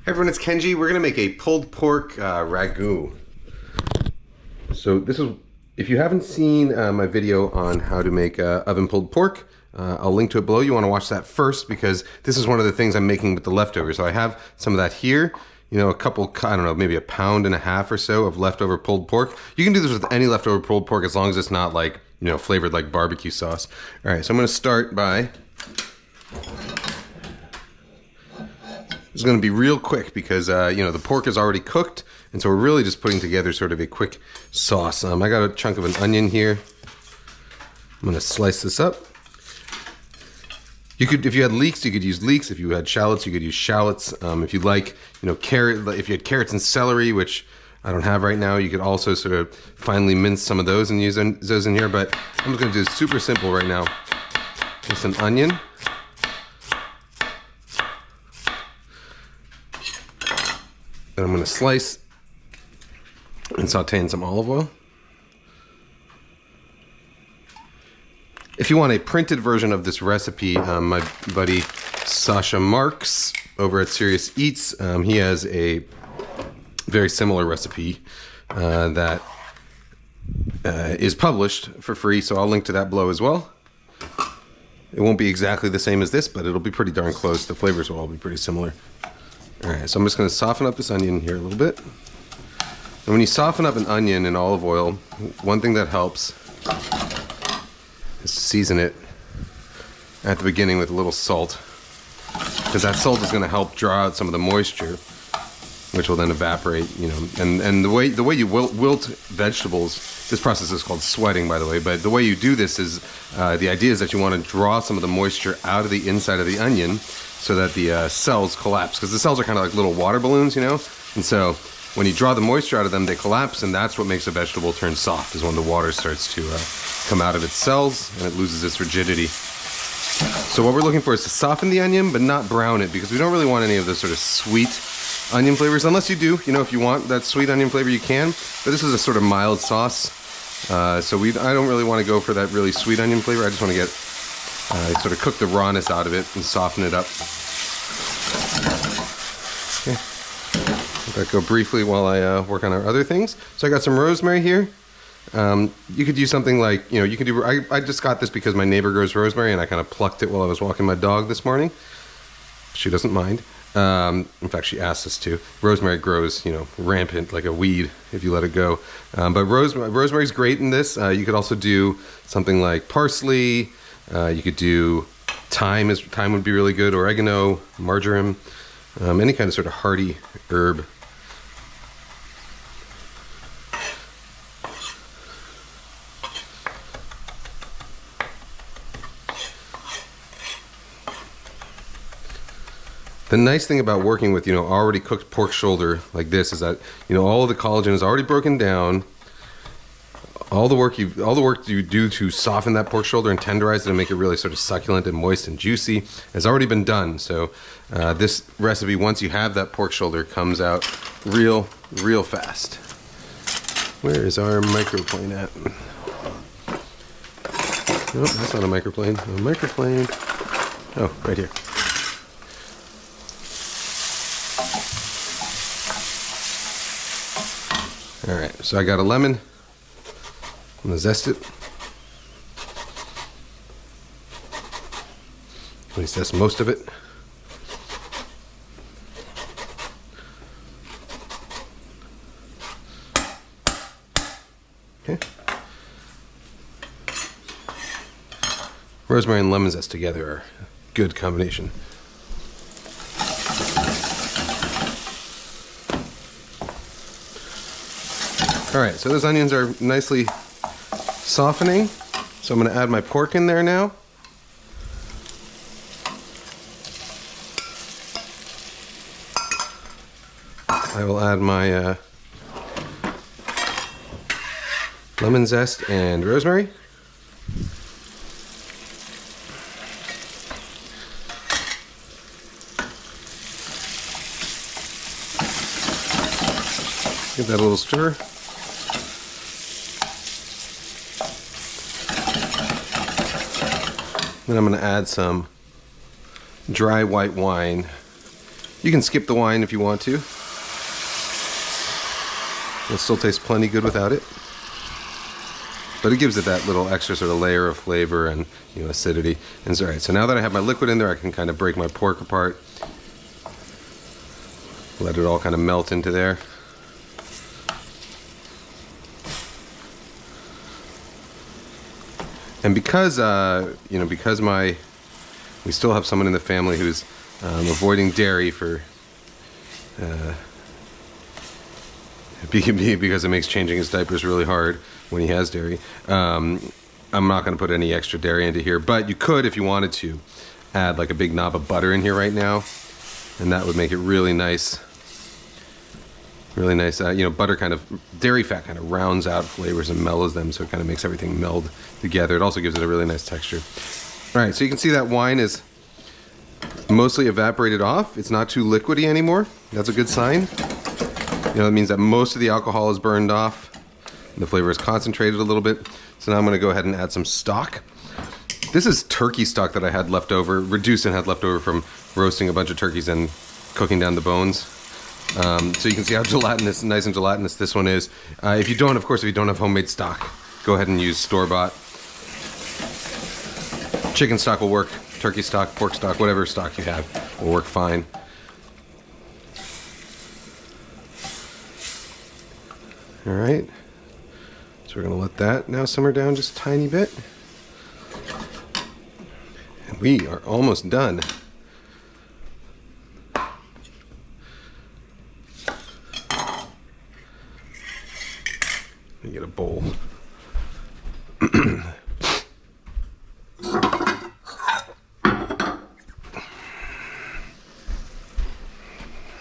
Hey everyone, it's Kenji. We're gonna make a pulled pork ragu. So this is, if you haven't seen my video on how to make oven pulled pork, I'll link to it below. You want to watch that first because this is one of the things I'm making with the leftovers. So I have some of that here. You know, a couple, I don't know, maybe 1.5 pounds or so of leftover pulled pork. You can do this with any leftover pulled pork as long as it's not like, you know, flavored like barbecue sauce. All right, so I'm gonna start by, it's going to be real quick because, you know, the pork is already cooked. And so we're really just putting together sort of a quick sauce. I got a chunk of an onion here. I'm going to slice this up. You could, if you had leeks, you could use leeks. If you had shallots, you could use shallots. If you like, you know, carrot, if you had carrots and celery, which I don't have right now, you could also sort of finely mince some of those and use those in here. But I'm just going to do it super simple right now. Just an onion. And I'm going to slice and saute in some olive oil. If you want a printed version of this recipe, my buddy Sasha Marks over at Serious Eats, he has a very similar recipe that is published for free, so I'll link to that below as well. It won't be exactly the same as this, but it'll be pretty darn close. The flavors will all be pretty similar. Alright, so I'm just going to soften up this onion here a little bit. And when you soften up an onion in olive oil, one thing that helps is to season it at the beginning with a little salt. Because that salt is going to help draw out some of the moisture, which will then evaporate, you know. And the way you wilt vegetables, this process is called sweating, by the way, but the way you do this is, the idea is that you want to draw some of the moisture out of the inside of the onion so that the cells collapse, because the cells are kind of like little water balloons, you know? And so when you draw the moisture out of them, they collapse, and that's what makes a vegetable turn soft, is when the water starts to come out of its cells and it loses its rigidity. So what we're looking for is to soften the onion, but not brown it, because we don't really want any of the sort of sweet onion flavors, unless you do, you know, if you want that sweet onion flavor, you can. But this is a sort of mild sauce, so I don't really want to go for that really sweet onion flavor. I just want to get sort of cook the rawness out of it and soften it up. Okay. Let that go briefly while I work on our other things. So I got some rosemary here. You could use something like, you know, you could do, I just got this because my neighbor grows rosemary and I kind of plucked it while I was walking my dog this morning. She doesn't mind. In fact, she asked us to. Rosemary grows, you know, rampant like a weed if you let it go. But rosemary's great in this. You could also do something like parsley. You could do thyme. Thyme would be really good. Oregano, marjoram, any kind of sort of hearty herb. The nice thing about working with, you know, already cooked pork shoulder like this is that, you know, all of the collagen is already broken down. All the work you do to soften that pork shoulder and tenderize it and make it really sort of succulent and moist and juicy has already been done. So this recipe, once you have that pork shoulder, comes out real fast. Where is our microplane at? Nope, that's not a microplane. A microplane. Oh, right here. All right, so I got a lemon. I'm gonna zest it. At least zest most of it. Okay. Rosemary and lemon zest together are a good combination. All right, so those onions are nicely softening. So I'm going to add my pork in there now. I will add my lemon zest and rosemary. Give that a little stir. Then I'm going to add some dry white wine You can skip the wine if you want to. It still tastes plenty good without it. But it gives it that little extra sort of layer of flavor and, you know, acidity. And so, all right, so now that I have my liquid in there, I can kind of break my pork apart. Let it all kind of melt into there. And because, you know, because we still have someone in the family who's avoiding dairy for, because it makes changing his diapers really hard when he has dairy. I'm not going to put any extra dairy into here, but you could, if you wanted to, add like a big knob of butter in here right now, and that would make it really nice. Really nice. You know, butter kind of, dairy fat kind of rounds out flavors and mellows them, so it kind of makes everything meld together. It also gives it a really nice texture. All right, so you can see that wine is mostly evaporated off. It's not too liquidy anymore. That's a good sign. You know, that means that most of the alcohol is burned off. The flavor is concentrated a little bit. So now I'm going to go ahead and add some stock. This is turkey stock that I had left over, reduced and had left over from roasting a bunch of turkeys and cooking down the bones. So you can see how gelatinous, nice and gelatinous this one is. If you don't, of course, if you don't have homemade stock, go ahead and use store-bought. Chicken stock will work. Turkey stock, pork stock, whatever stock you have will work fine. All right. So we're going to let that now simmer down just a tiny bit. And we are almost done. Let me get a bowl.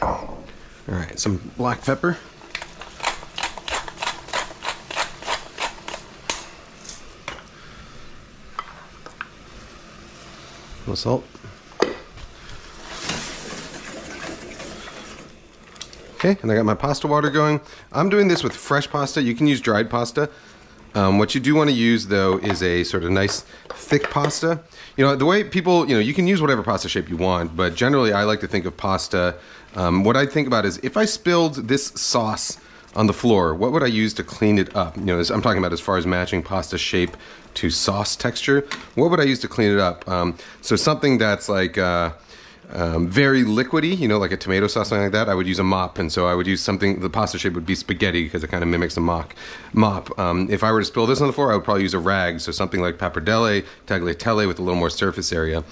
All right, some black pepper. A little salt. Okay, and I got my pasta water going. I'm doing this with fresh pasta. You can use dried pasta. What you do want to use, though, is a sort of nice thick pasta. You know, the way people, you know, you can use whatever pasta shape you want, but generally I like to think of pasta. What I think about is if I spilled this sauce on the floor, what would I use to clean it up? You know, I'm talking about as far as matching pasta shape to sauce texture. What would I use to clean it up? So something that's like very liquidy, you know, like a tomato sauce, something like that, I would use a mop. And so I would use something, the pasta shape would be spaghetti because it kind of mimics a mop. If I were to spill this on the floor, I would probably use a rag. So something like pappardelle, tagliatelle with a little more surface area.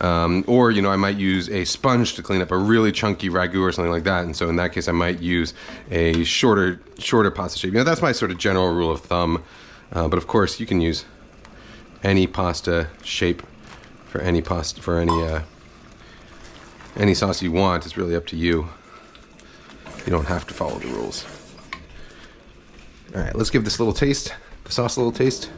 Or, you know, I might use a sponge to clean up a really chunky ragu or something like that. And so in that case, I might use a shorter pasta shape. You know, that's my sort of general rule of thumb. But of course, you can use any pasta shape for any pasta, for any sauce you want. It's really up to you. You don't have to follow the rules. All right, let's give this little taste, the sauce a little taste.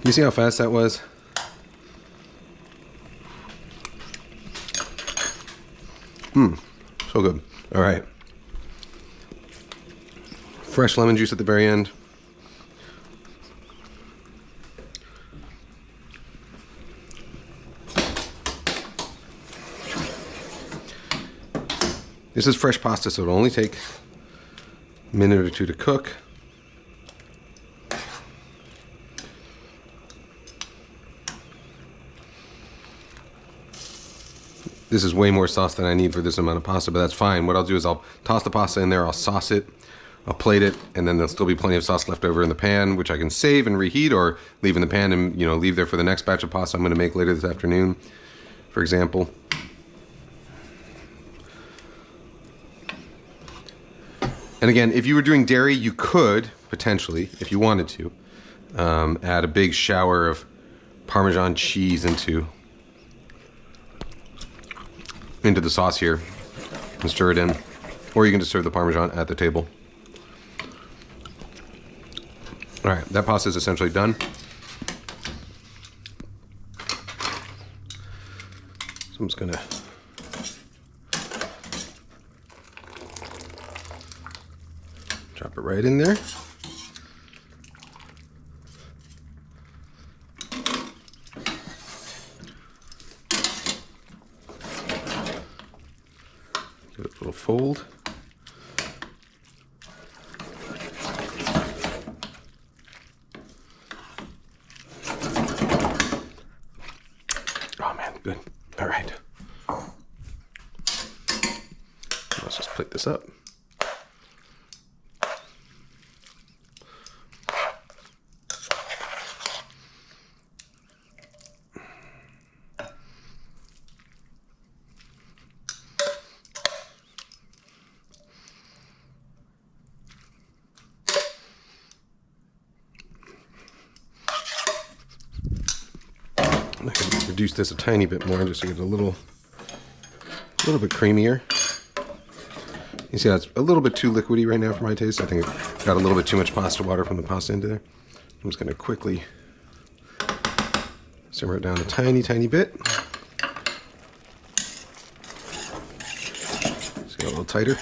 You see how fast that was? So good. All right. Fresh lemon juice at the very end. This is fresh pasta, so it'll only take a minute or two to cook. This is way more sauce than I need for this amount of pasta, but that's fine. What I'll do is I'll toss the pasta in there, I'll sauce it, I'll plate it, and then there'll still be plenty of sauce left over in the pan, which I can save and reheat or leave in the pan and, you know, leave there for the next batch of pasta I'm going to make later this afternoon, for example. And again, if you were doing dairy, you could potentially, if you wanted to, add a big shower of Parmesan cheese into the sauce here and stir it in. Or you can just serve the Parmesan at the table. All right, that pasta is essentially done. So I'm just gonna drop it right in there. little fold. Oh man, good. All right. Let's just plate this up. I can reduce this a tiny bit more just to get it a little bit creamier. You see, that's a little bit too liquidy right now for my taste. I think it got a little bit too much pasta water from the pasta into there. I'm just going to quickly simmer it down a tiny, tiny bit. Just get a little tighter.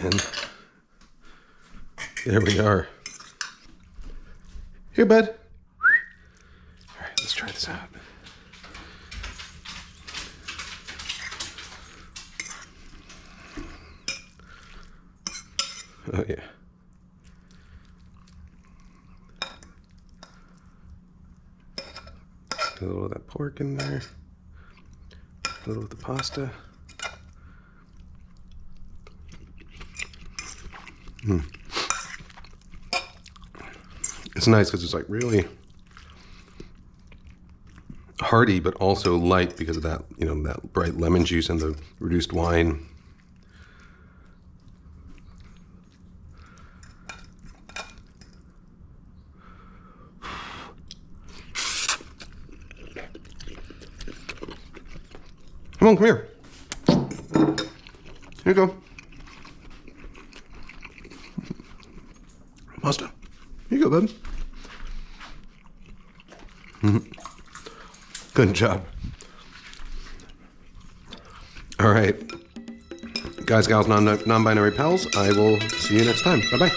And there we are. Here, bud. All right, let's try this out. Oh, yeah. A little of that pork in there. A little of the pasta. It's nice because it's like really hearty, but also light because of that, you know, that bright lemon juice and the reduced wine. Come on, come here. Here you go. Pasta. Here you go, bud. Good job. All right. Guys, gals, non-binary pals, I will see you next time. Bye-bye.